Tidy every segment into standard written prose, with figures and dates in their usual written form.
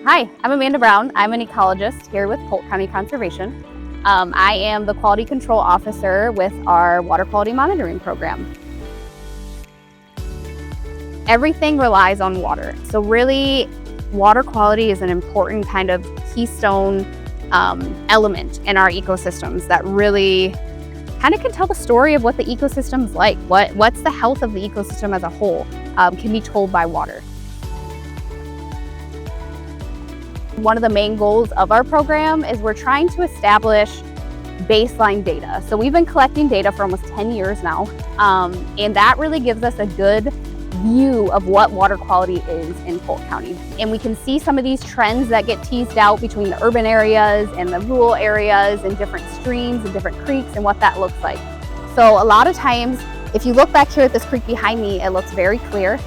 Hi, I'm Amanda Brown. I'm an ecologist here with Polk County Conservation. I am the Quality Control Officer with our Water Quality Monitoring Program. Everything relies on water. So really, water quality is an important kind of keystone element in our ecosystems that really kind of can tell the story of what the ecosystem's like. What's the health of the ecosystem as a whole can be told by water. One of the main goals of our program is we're trying to establish baseline data. So we've been collecting data for almost 10 years now, and that really gives us a good view of what water quality is in Polk County. And we can see some of these trends that get teased out between the urban areas and the rural areas and different streams and different creeks and what that looks like. So a lot of times, if you look back here at this creek behind me, it looks very clear,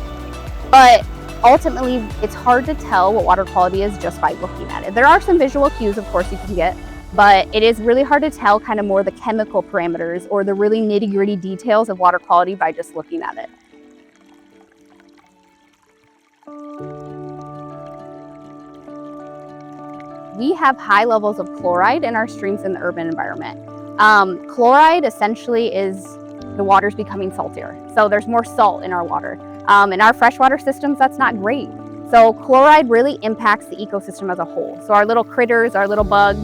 but ultimately, it's hard to tell what water quality is just by looking at it. There are some visual cues, of course, you can get, but it is really hard to tell kind of more the chemical parameters or the really nitty-gritty details of water quality by just looking at it. We have high levels of chloride in our streams in the urban environment. Chloride essentially is the water's becoming saltier. So there's more salt in our water. In our freshwater systems, that's not great. So chloride really impacts the ecosystem as a whole. So our little critters, our little bugs,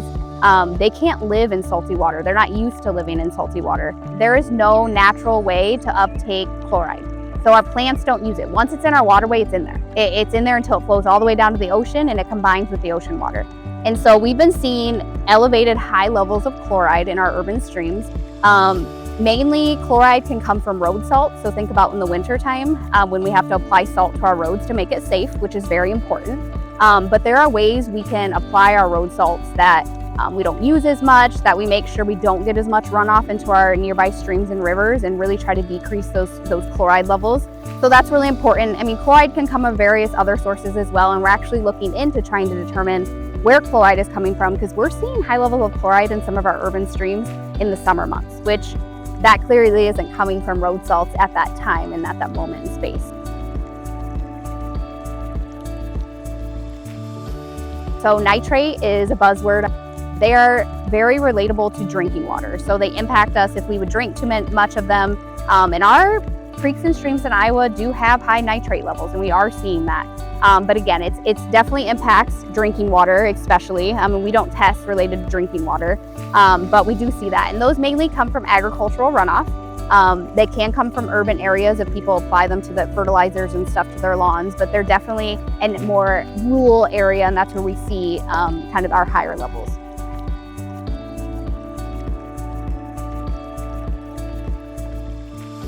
they can't live in salty water. They're not used to living in salty water. There is no natural way to uptake chloride. So our plants don't use it. Once it's in our waterway, it's in there. It's in there until it flows all the way down to the ocean and it combines with the ocean water. And so we've been seeing elevated high levels of chloride in our urban streams. Mainly, chloride can come from road salt. So think about in the winter time when we have to apply salt to our roads to make it safe, which is very important. But there are ways we can apply our road salts that we don't use as much, that we make sure we don't get as much runoff into our nearby streams and rivers and really try to decrease those chloride levels. So that's really important. I mean, chloride can come from various other sources as well, and we're actually looking into trying to determine where chloride is coming from because we're seeing high levels of chloride in some of our urban streams in the summer months, which that clearly isn't coming from road salts at that time and at that moment in space. So nitrate is a buzzword. They are very relatable to drinking water. So they impact us if we would drink too much of them. And our creeks and streams in Iowa do have high nitrate levels, and we are seeing that. But again, it's definitely impacts drinking water, especially. I mean, we don't test related to drinking water, but we do see that. And those mainly come from agricultural runoff. They can come from urban areas if people apply them to the fertilizers and stuff to their lawns, but they're definitely in a more rural area, and that's where we see kind of our higher levels.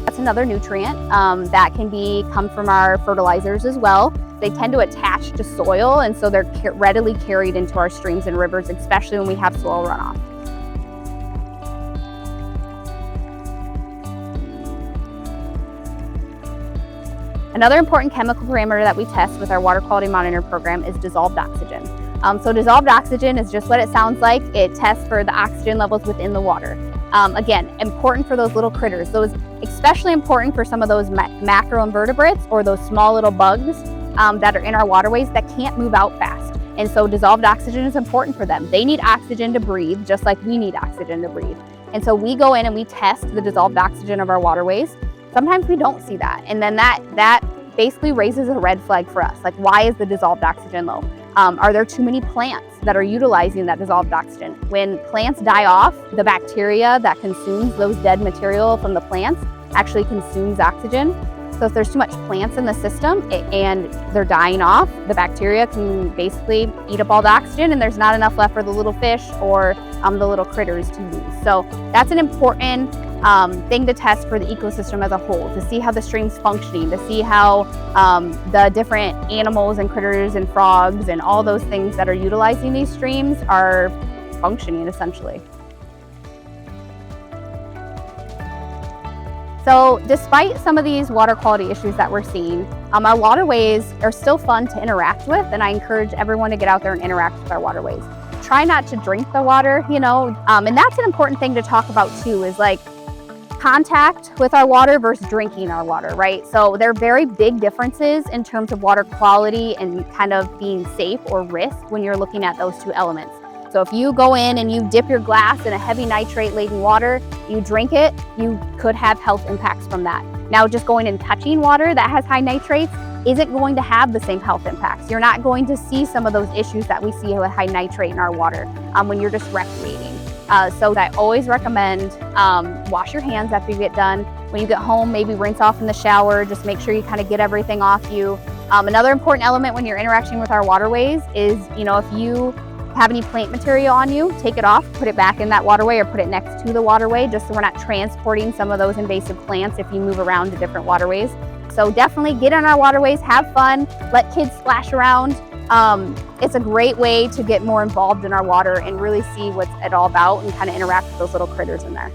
That's another nutrient that can come from our fertilizers as well. They tend to attach to soil, and so they're readily carried into our streams and rivers, especially when we have soil runoff. Another important chemical parameter that we test with our water quality monitor program is dissolved oxygen. So dissolved oxygen is just what it sounds like. It tests for the oxygen levels within the water. Again, important for those little critters. Those especially important for some of those macroinvertebrates or those small little bugs that are in our waterways that can't move out fast. And so dissolved oxygen is important for them. They need oxygen to breathe, just like we need oxygen to breathe. And so we go in and we test the dissolved oxygen of our waterways. Sometimes we don't see that. And then that basically raises a red flag for us. Like, why is the dissolved oxygen low? Are there too many plants that are utilizing that dissolved oxygen? When plants die off, the bacteria that consumes those dead material from the plants actually consumes oxygen. So if there's too much plants in the system and they're dying off, the bacteria can basically eat up all the oxygen, and there's not enough left for the little fish or the little critters to use. So that's an important thing to test for the ecosystem as a whole, to see how the stream's functioning, to see how the different animals and critters and frogs and all those things that are utilizing these streams are functioning essentially. So despite some of these water quality issues that we're seeing, our waterways are still fun to interact with, and I encourage everyone to get out there and interact with our waterways. Try not to drink the water, and that's an important thing to talk about too, is like, contact with our water versus drinking our water, right? So there are very big differences in terms of water quality and kind of being safe or risk when you're looking at those two elements. So if you go in and you dip your glass in a heavy nitrate-laden water, you drink it, you could have health impacts from that. Now, just going and touching water that has high nitrates isn't going to have the same health impacts. You're not going to see some of those issues that we see with high nitrate in our water when you're just recreating. So I always recommend wash your hands after you get done. When you get home, maybe rinse off in the shower. Just make sure you kind of get everything off you. Another important element when you're interacting with our waterways is, if you have any plant material on you, take it off, put it back in that waterway or put it next to the waterway, just so we're not transporting some of those invasive plants if you move around to different waterways. So definitely get on our waterways, have fun, let kids splash around. It's a great way to get more involved in our water and really see what's it all about and kind of interact with those little critters in there.